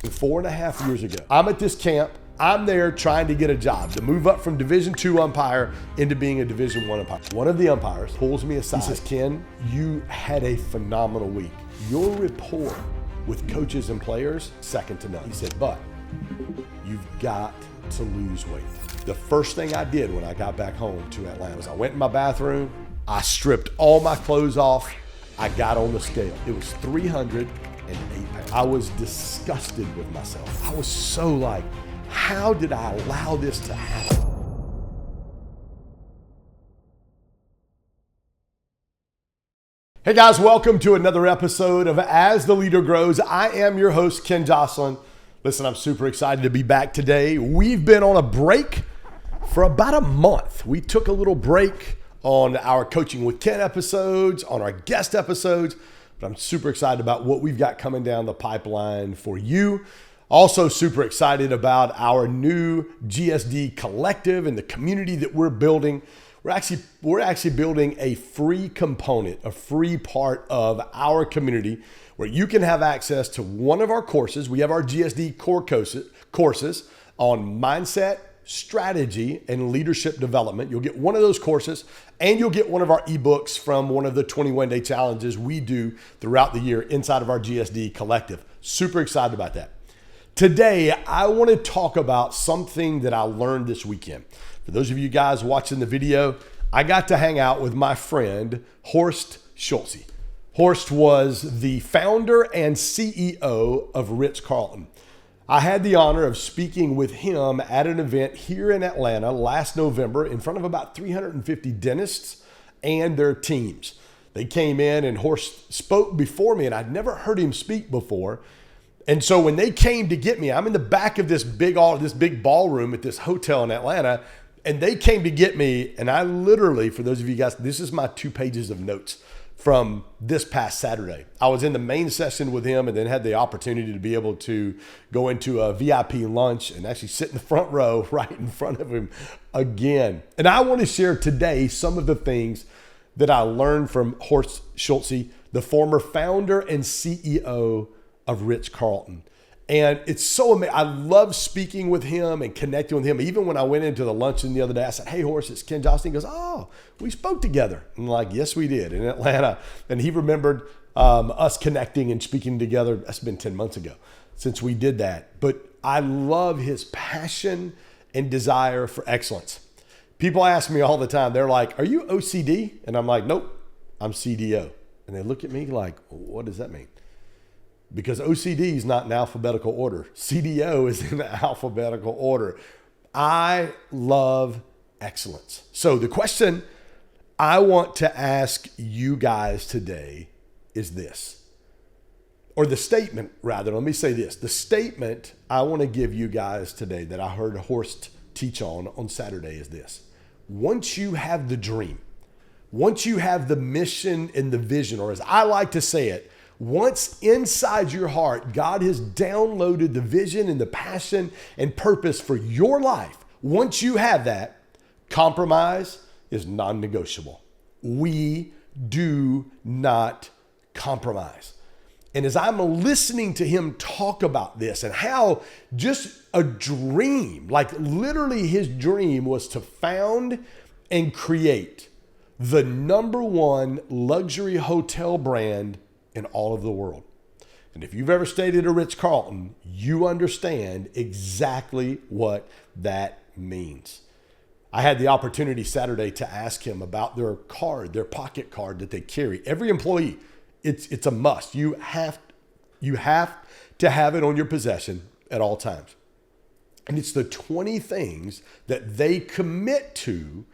4.5 years ago. I'm at this camp. I'm there trying to get a job to move up from Division II umpire into being a Division I umpire. One of the umpires pulls me aside. He says, "Ken, you had a phenomenal week. Your rapport with coaches and players, second to none." He said, "But you've got to lose weight." The first thing I did when I got back home to Atlanta was I went in my bathroom, I stripped all my clothes off, I got on the scale. It was 308 pounds. I was disgusted with myself. I was so like, how did I allow this to happen? Hey guys, welcome to another episode of As the Leader Grows. I am your host, Ken Joslin. Listen, I'm super excited to be back today. We've been on a break for about a month. We took a little break on our Coaching with Ken episodes, on our guest episodes, but I'm super excited about what we've got coming down the pipeline for you. Also super excited about our new GSD collective and the community that we're building. We're actually building a free component, a free part of our community where you can have access to one of our courses. We have our GSD core courses on mindset, strategy, and leadership development. You'll get one of those courses and you'll get one of our ebooks from one of the 21-day challenges we do throughout the year inside of our GSD collective. Super excited about that. Today, I want to talk about something that I learned this weekend. For those of you guys watching the video, I got to hang out with my friend, Horst Schulze. Horst was the founder and CEO of Ritz-Carlton. I had the honor of speaking with him at an event here in Atlanta last November in front of about 350 dentists and their teams. They came in and Horst spoke before me, and I'd never heard him speak before. And so when they came to get me, I'm in the back of this big ballroom at this hotel in Atlanta, and they came to get me. And I literally, for those of you guys, this is my 2 pages of notes from this past Saturday. I was in the main session with him and then had the opportunity to be able to go into a VIP lunch and actually sit in the front row right in front of him again. And I want to share today some of the things that I learned from Horst Schulze, the former founder and CEO of Ritz-Carlton. And it's so amazing. I love speaking with him and connecting with him. Even when I went into the luncheon the other day, I said, "Hey, Horst, it's Ken Joslin." He goes, "Oh, we spoke together." And I'm like, "Yes, we did in Atlanta." And he remembered us connecting and speaking together. That's been 10 months ago since we did that. But I love his passion and desire for excellence. People ask me all the time, they're like, "Are you OCD?" And I'm like, "Nope, I'm CDO." And they look at me like, "What does that mean?" Because OCD is not in alphabetical order. CDO is in alphabetical order. I love excellence. So the question I want to ask you guys today is this, or the statement rather, let me say this. The statement I want to give you guys today that I heard Horst teach on Saturday is this. Once you have the dream, once you have the mission and the vision, or as I like to say it, once inside your heart, God has downloaded the vision and the passion and purpose for your life. Once you have that, compromise is non-negotiable. We do not compromise. And as I'm listening to him talk about this and how just a dream, like literally his dream was to found and create the #1 luxury hotel brand in all of the world. And if you've ever stayed at a Ritz-Carlton, you understand exactly what that means. I had the opportunity Saturday to ask him about their card, their pocket card that they carry. Every employee, it's a must. You have to have it on your possession at all times. And it's the 20 things that they commit to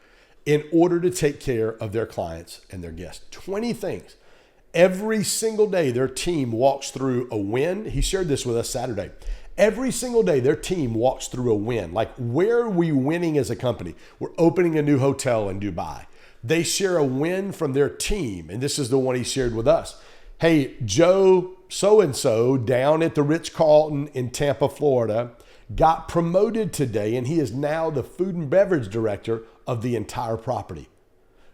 in order to take care of their clients and their guests. 20 things. Every single day, their team walks through a win. He shared this with us Saturday. Every single day, their team walks through a win. Like, where are we winning as a company? We're opening a new hotel in Dubai. They share a win from their team. And this is the one he shared with us. Hey, Joe so-and-so down at the Ritz-Carlton in Tampa, Florida, got promoted today, and he is now the food and beverage director of the entire property.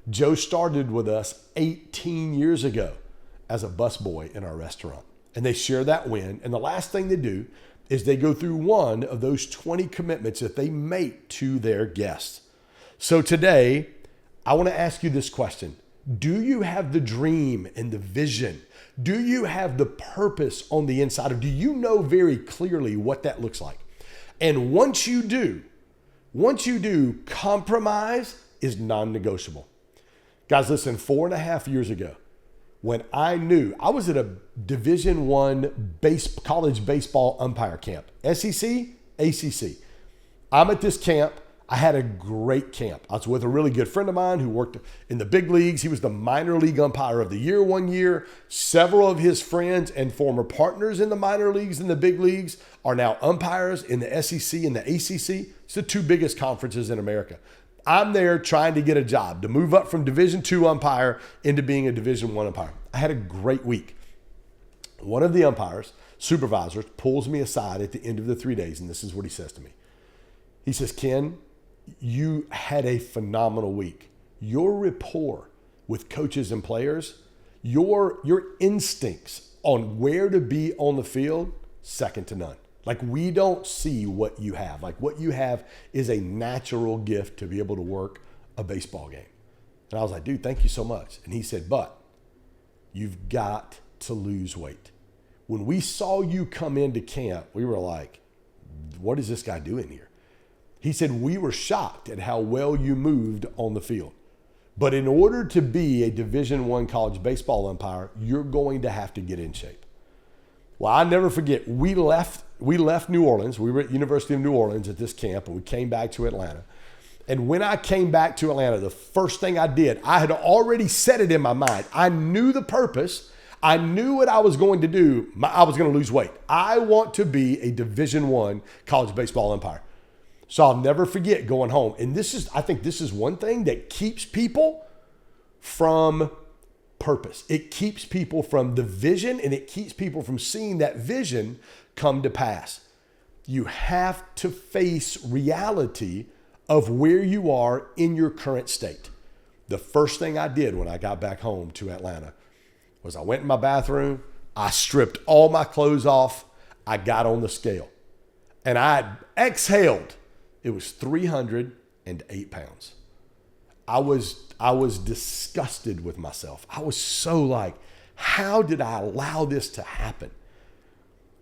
Joe started with us 18 years ago as a busboy in our restaurant. And they share that win. And the last thing they do is they go through one of those 20 commitments that they make to their guests. So today, I want to ask you this question. Do you have the dream and the vision? Do you have the purpose on the inside? Or do you know very clearly what that looks like? And once you do, compromise is non-negotiable. Guys, listen, 4.5 years ago, when I knew I was at a Division I college baseball umpire camp, SEC, ACC. I'm at this camp. I had a great camp. I was with a really good friend of mine who worked in the big leagues. He was the minor league umpire of the year one year. Several of his friends and former partners in the minor leagues and the big leagues are now umpires in the SEC and the ACC. It's the two biggest conferences in America. I'm there trying to get a job to move up from Division II umpire into being a Division I umpire. I had a great week. One of the umpires, supervisors, pulls me aside at the end of the 3 days, and this is what he says to me. He says, Ken, you had a phenomenal week. Your rapport with coaches and players, your instincts on where to be on the field, second to none. Like, we don't see what you have. Like, what you have is a natural gift to be able to work a baseball game. And I was like, dude, thank you so much. And he said, but you've got to lose weight. When we saw you come into camp, we were like, what is this guy doing here? He said, we were shocked at how well you moved on the field. But in order to be a Division I college baseball umpire, you're going to have to get in shape. Well, I never forget, we left New Orleans. We were at University of New Orleans at this camp, and we came back to Atlanta. And when I came back to Atlanta, the first thing I did, I had already set it in my mind. I knew the purpose. I knew what I was going to do. I was going to lose weight. I want to be a Division I college baseball umpire. So I'll never forget going home. And I think this is one thing that keeps people from purpose. It keeps people from the vision, and it keeps people from seeing that vision come to pass. You have to face reality of where you are in your current state. The first thing I did when I got back home to Atlanta was I went in my bathroom, I stripped all my clothes off, I got on the scale, and I exhaled. It was 308 pounds. I was disgusted with myself. I was so like, how did I allow this to happen?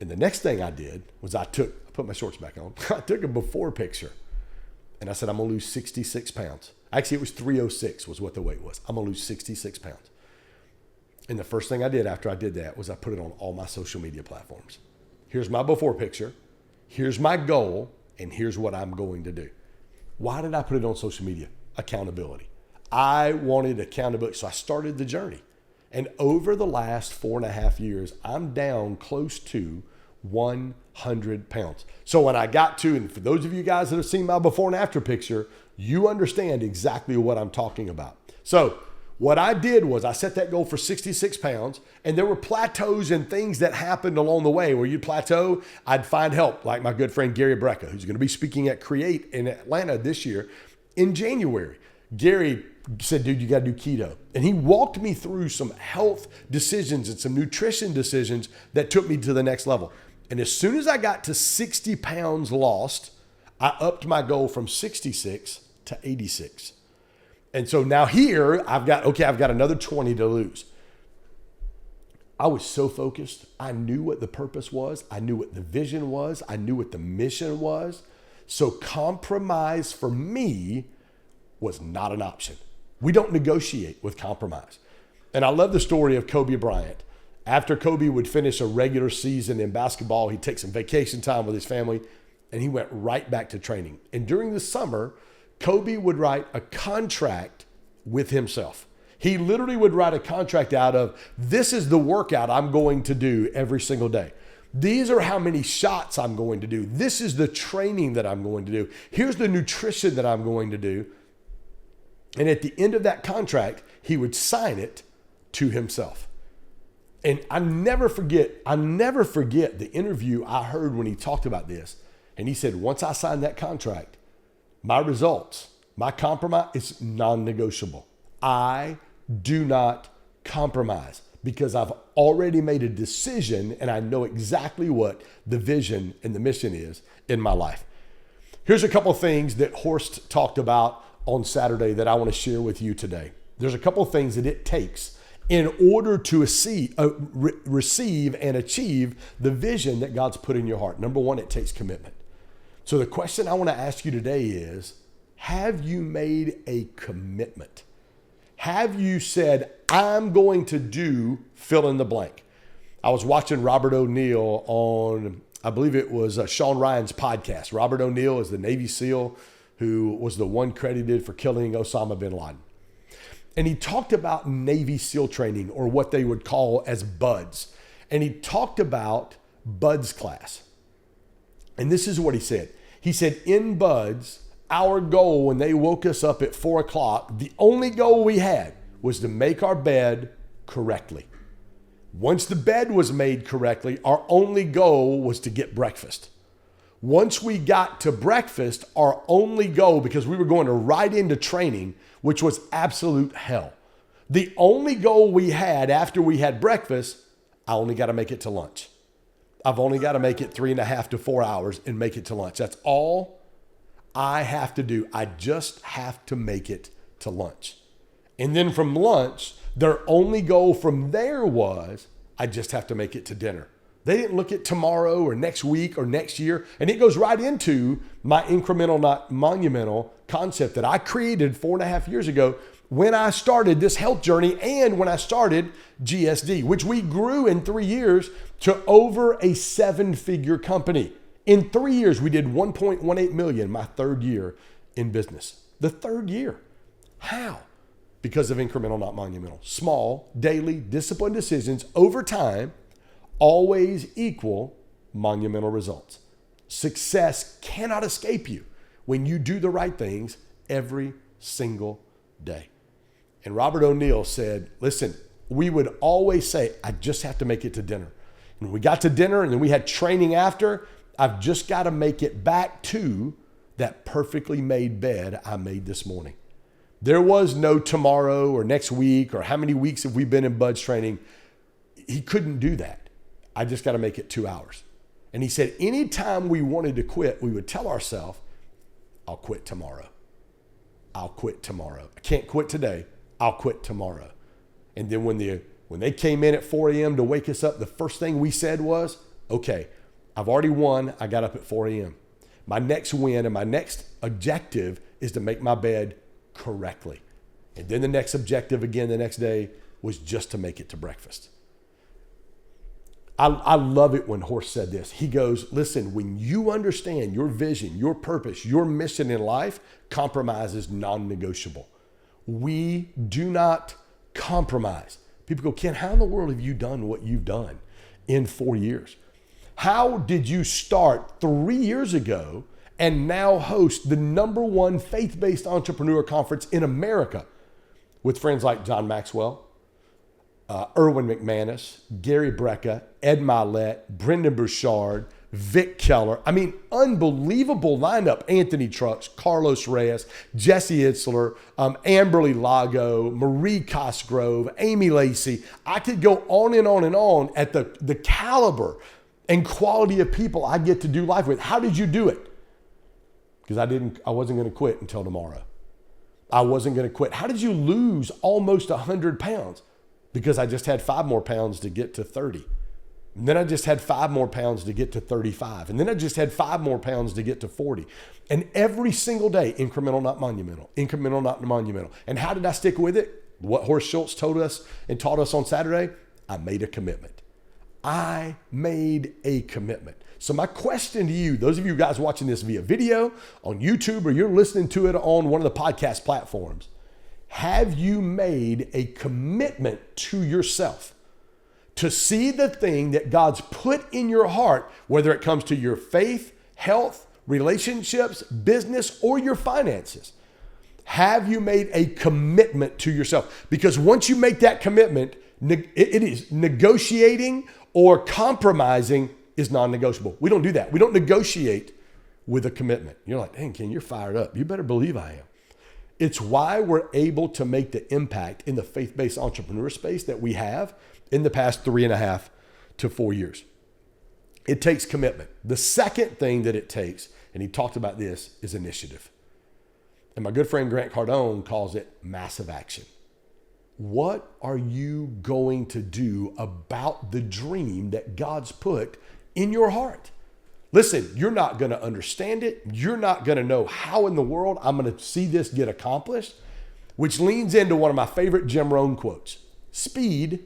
And the next thing I did was I put my shorts back on. I took a before picture, and I said, I'm going to lose 66 pounds. Actually, it was 306 was what the weight was. I'm going to lose 66 pounds. And the first thing I did after I did that was I put it on all my social media platforms. Here's my before picture. Here's my goal. And here's what I'm going to do. Why did I put it on social media? Accountability. I wanted accountability. So I started the journey. And over the last 4.5 years, I'm down close to 100 pounds. So when I got to, and for those of you guys that have seen my before and after picture, you understand exactly what I'm talking about. So what I did was I set that goal for 66 pounds, and there were plateaus and things that happened along the way where you'd plateau. I'd find help, like my good friend Gary Brecka, who's going to be speaking at Create in Atlanta this year in January. Gary said, dude, you got to do keto. And he walked me through some health decisions and some nutrition decisions that took me to the next level. And as soon as I got to 60 pounds lost, I upped my goal from 66 to 86. And so now here I've got another 20 to lose. I was so focused. I knew what the purpose was. I knew what the vision was. I knew what the mission was. So compromise for me was not an option. We don't negotiate with compromise. And I love the story of Kobe Bryant. After Kobe would finish a regular season in basketball, he'd take some vacation time with his family, and he went right back to training. And during the summer, Kobe would write a contract with himself. He literally would write a contract out of, this is the workout I'm going to do every single day. These are how many shots I'm going to do. This is the training that I'm going to do. Here's the nutrition that I'm going to do. And at the end of that contract, he would sign it to himself. And I never forget the interview I heard when he talked about this. And he said, once I signed that contract, my results, my compromise is non-negotiable. I do not compromise because I've already made a decision and I know exactly what the vision and the mission is in my life. Here's a couple of things that Horst talked about on Saturday that I want to share with you today. There's a couple of things that it takes in order to receive and achieve the vision that God's put in your heart. Number one, it takes commitment. So the question I want to ask you today is, have you made a commitment? Have you said, I'm going to do fill in the blank? I was watching Robert O'Neill on, I believe it was Sean Ryan's podcast. Robert O'Neill is the Navy SEAL who was the one credited for killing Osama bin Laden. And he talked about Navy SEAL training, or what they would call as BUDS. And he talked about BUDS class. And this is what he said. He said, in BUDS, our goal when they woke us up at 4 o'clock, the only goal we had was to make our bed correctly. Once the bed was made correctly, our only goal was to get breakfast. Once we got to breakfast, our only goal, because we were going to right into training, which was absolute hell. The only goal we had after we had breakfast, I only got to make it to lunch. I've only got to make it 3.5 to 4 hours and make it to lunch. That's all I have to do. I just have to make it to lunch. And then from lunch, their only goal from there was, I just have to make it to dinner. They didn't look at tomorrow or next week or next year. And it goes right into my incremental, not monumental concept that I created 4.5 years ago when I started this health journey and when I started GSD, which we grew in 3 years to over a 7-figure company. In 3 years, we did 1.18 million my third year in business. The third year. How? Because of incremental, not monumental. Small, daily, disciplined decisions over time always equal monumental results. Success cannot escape you when you do the right things every single day. And Robert O'Neill said, listen, we would always say, I just have to make it to dinner. And we got to dinner and then we had training after. I've just got to make it back to that perfectly made bed I made this morning. There was no tomorrow or next week or how many weeks have we been in BUDS training. He couldn't do that. I just got to make it 2 hours. And he said, anytime we wanted to quit, we would tell ourselves, I'll quit tomorrow. I'll quit tomorrow. I can't quit today. I'll quit tomorrow. And then when they came in at 4 a.m. to wake us up, the first thing we said was, okay, I've already won. I got up at 4 a.m. My next win and my next objective is to make my bed correctly. And then the next objective again the next day was just to make it to breakfast. I love it when Horst said this. He goes, listen, when you understand your vision, your purpose, your mission in life, compromise is non-negotiable. We do not compromise. People go, Ken, how in the world have you done what you've done in 4 years? How did you start 3 years ago and now host the #1 faith-based entrepreneur conference in America with friends like John Maxwell, Erwin McManus, Gary Brecka, Ed Milet, Brendan Burchard, Vic Keller. I mean, unbelievable lineup. Anthony Trucks, Carlos Reyes, Jesse Itzler, Amberly Lago, Marie Cosgrove, Amy Lacey. I could go on and on and on at the caliber and quality of people I get to do life with. How did you do it? Because I wasn't going to quit until tomorrow. I wasn't going to quit. How did you lose almost 100 pounds? Because I just had 5 more pounds to get to 30. And then I just had 5 more pounds to get to 35. And then I just had 5 more pounds to get to 40. And every single day, incremental, not monumental. Incremental, not monumental. And how did I stick with it? What Horst Schultz told us and taught us on Saturday, I made a commitment. I made a commitment. So my question to you, those of you guys watching this via video on YouTube or you're listening to it on one of the podcast platforms, have you made a commitment to yourself to see the thing that God's put in your heart, whether it comes to your faith, health, relationships, business, or your finances? Have you made a commitment to yourself? Because once you make that commitment, it is negotiating or compromising is non-negotiable. We don't do that. We don't negotiate with a commitment. You're like, dang, Ken, you're fired up. You better believe I am. It's why we're able to make the impact in the faith-based entrepreneur space that we have in the past 3.5 to 4 years. It takes commitment. The second thing that it takes, and he talked about this, is initiative. And my good friend Grant Cardone calls it massive action. What are you going to do about the dream that God's put in your heart? Listen, you're not going to understand it. You're not going to know how in the world I'm going to see this get accomplished, which leans into one of my favorite Jim Rohn quotes. Speed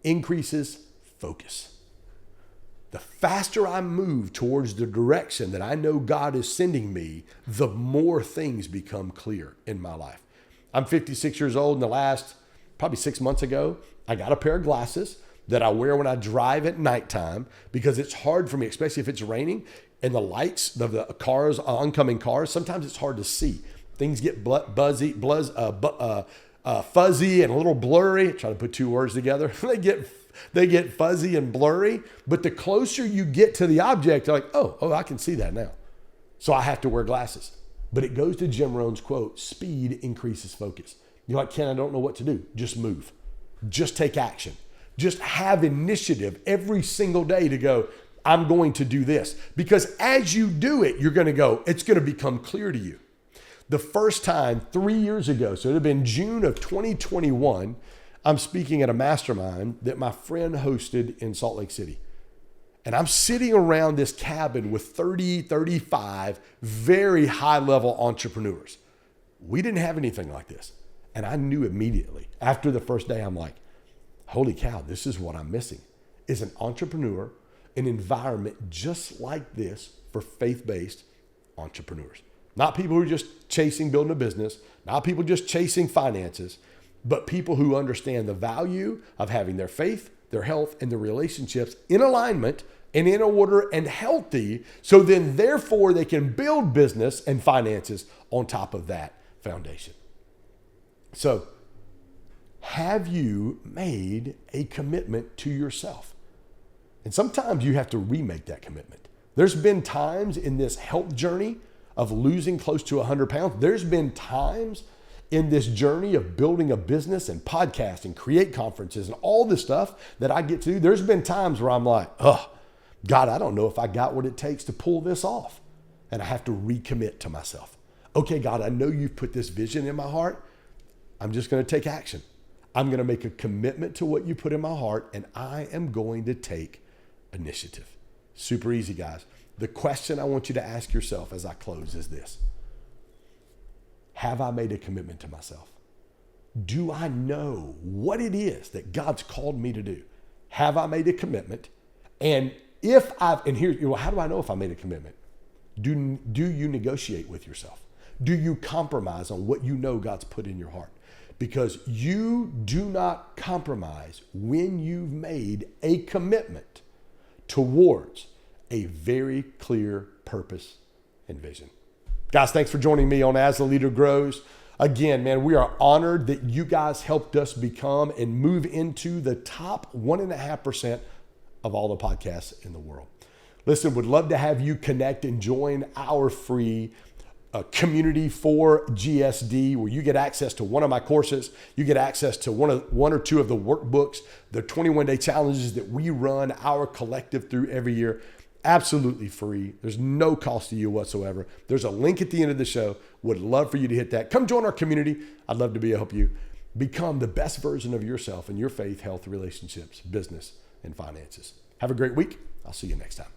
increases focus. The faster I move towards the direction that I know God is sending me, the more things become clear in my life. I'm 56 years old. In the last, probably 6 months ago, I got a pair of glasses that I wear when I drive at nighttime because it's hard for me, especially if it's raining and the lights of the cars, oncoming cars, sometimes it's hard to see. Things get fuzzy and a little blurry. Try to put two words together. They get fuzzy and blurry, but the closer you get to the object, you're like, oh, I can see that now. So I have to wear glasses. But it goes to Jim Rohn's quote, speed increases focus. You're like, Ken, I don't know what to do. Just move. Just take action. Just have initiative every single day to go, I'm going to do this. Because as you do it, you're going to go, it's going to become clear to you. The first time 3 years ago, so it had been June of 2021, I'm speaking at a mastermind that my friend hosted in Salt Lake City. And I'm sitting around this cabin with 30, 35 very high-level entrepreneurs. We didn't have anything like this. And I knew immediately. After the first day, I'm like, holy cow, this is what I'm missing, is an entrepreneur, an environment just like this for faith-based entrepreneurs. Not people who are just chasing building a business, not people just chasing finances, but people who understand the value of having their faith, their health, and their relationships in alignment and in order and healthy, so then therefore they can build business and finances on top of that foundation. So, have you made a commitment to yourself? And sometimes you have to remake that commitment. There's been times in this health journey of losing close to 100 pounds. There's been times in this journey of building a business and podcast and create conferences and all this stuff that I get to do. There's been times where I'm like, oh, God, I don't know if I got what it takes to pull this off. And I have to recommit to myself. Okay, God, I know you've put this vision in my heart. I'm just going to take action. I'm going to make a commitment to what you put in my heart, and I am going to take initiative. Super easy, guys. The question I want you to ask yourself as I close is this. Have I made a commitment to myself? Do I know what it is that God's called me to do? Have I made a commitment? And how do I know if I made a commitment? Do you negotiate with yourself? Do you compromise on what you know God's put in your heart? Because you do not compromise when you've made a commitment towards a very clear purpose and vision. Guys, thanks for joining me on As the Leader Grows. Again, man, we are honored that you guys helped us become and move into the top 1.5% of all the podcasts in the world. Listen, would love to have you connect and join our free community for GSD, where you get access to one of my courses. You get access to one or two of the workbooks, the 21-day challenges that we run our collective through every year. Absolutely free. There's no cost to you whatsoever. There's a link at the end of the show. Would love for you to hit that. Come join our community. I'd love to help you become the best version of yourself in your faith, health, relationships, business, and finances. Have a great week. I'll see you next time.